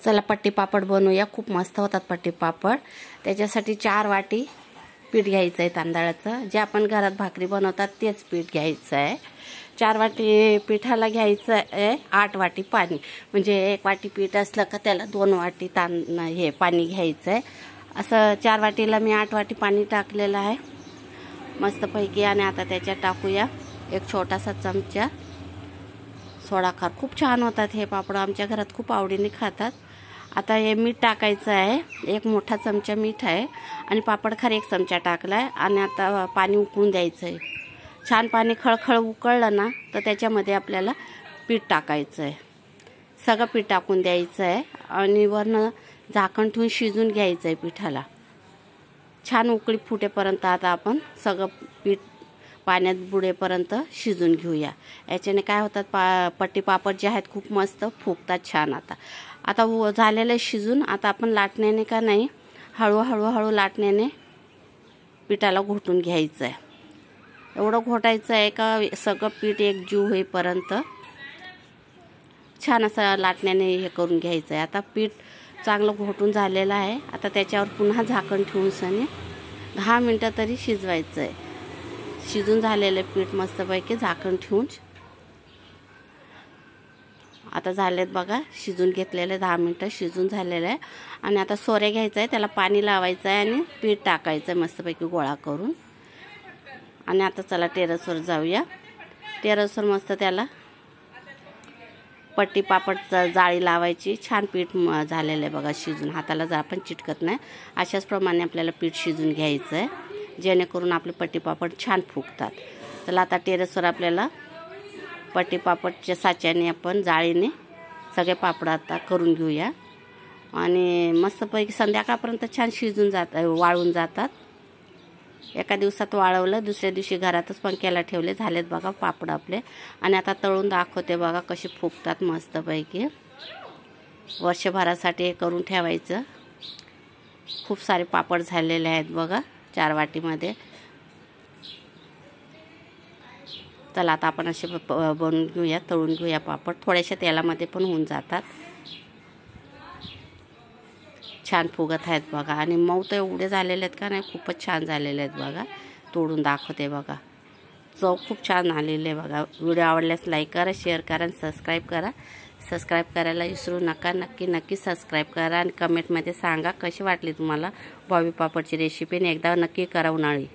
चला पट्टी पापड बनवूया। खूप मस्त होतात पट्टी पापड। त्याच्यासाठी 4 वाटी पीठ घ्यायचं आहे तांदळाचं, जे आपण घरात भाकरी बनवतात तेच पीठ घ्यायचं आहे। 4 वाटी पिठाला घ्यायचं आहे 8 वाटी पाणी, म्हणजे 1 वाटी पीठ असलं का त्याला 2 वाटी हे पाणी घ्यायचं आहे। असं 4 वाटीला मी 8 वाटी पाणी टाकलेलं आहे मस्तपैकी। आणि आता त्याच्यात टाकूया एक छोटासा चमचा सोडा खार। खूप छान होतात हे पापड, आमच्या घरात खूप आवडीने खातात। आता हे मीठ टाकायचं आहे, 1 मोठा चमचा मीठ आहे आणि पापड खार 1 चमचा टाकलाय। आणि आता पाणी उकळून द्यायचं आहे। छान पाणी खळखळ उकळलं ना तर त्याच्यामध्ये आपल्याला पीठ टाकायचं आहे। सगळं पीठ टाकून द्यायचं आहे आणि वरनं झाकण ठेवून शिजून घ्यायचं आहे पिठाला। छान उकळी फुटेपर्यंत आता आपण सगळं पीठ पाण्यात बुडेपर्यंत शिजून घेऊया। याच्याने काय होतात पट्टी पापड जे आहेत खूप मस्त फुगतात छान। आता झालेलं शिजून आता आपण लाटण्याने का नाही हळू लाटण्याने पिठाला घोटून घ्यायचं आहे। एवढं घोटायचं आहे का सगळं पीठ एकजीव होईपर्यंत छान असं लाटण्याने हे करून घ्यायचं आहे। आता पीठ चांगलं घोटून झालेलं आहे। आता त्याच्यावर पुन्हा झाकण ठेवून सनी 10 मिनिटं तरी शिजवायचं आहे। शिजून झालेलं पीठ मस्तपैकी झाकण ठेवून आता झालेत बघा, शिजून घेतलेले 10 मिनिटं शिजून झालेलं आहे। आणि आता सोरे घ्यायचं आहे, त्याला पाणी लावायचं आहे आणि पीठ टाकायचं आहे मस्तपैकी गोळा करून। आणि आता चला टेरेसवर जाऊया। टेरेसवर मस्त त्याला पट्टी पापड जाळी लावायची। छान पीठ झालेलं आहे बघा शिजून, हाताला जा पण चिटकत नाही। अशाच प्रमाणे आपल्याला पीठ शिजून घ्यायचं आहे, जेणेकरून आपले पट्टी पापड छान फुगतात। चला आता टेरेसवर आपल्याला पट्टी पापडच्या साच्याने आपण जाळीने सगळे पापड आता करून घेऊया। आणि मस्तपैकी संध्याकाळपर्यंत छान शिजून वाळून जातात। एका दिवसात वाळवलं, दुसऱ्या दिवशी घरातच पंख्याला ठेवले, झालेत बघा पापड आपले। आणि आता तळून दाखवते बघा कसे फुगतात मस्तपैकी। वर्षभरासाठी करून ठेवायचं। खूप सारे पापड झालेले आहेत बघा 4 वाटीमध्ये। चला आता आपण असे बनवून घेऊया, तळून घेऊया पापड। थोड्याशा तेलामध्ये पण होऊन जातात, छान फुगत आहेत बघा। आणि मऊ तर एवढे झालेले आहेत का नाही, खूपच छान झालेले आहेत बघा। तोडून दाखवते बघा, चव खूप छान आलेली आहे बघा। व्हिडिओ आवडल्यास लाईक करा, शेअर करा आणि सबस्क्राईब करा। सबस्क्राईब करायला विसरू नका, नक्की सबस्क्राईब करा। आणि कमेंटमध्ये सांगा कशी वाटली तुम्हाला बॉबी पापडची रेसिपी, आणि एकदा नक्की करा उन्हाळी।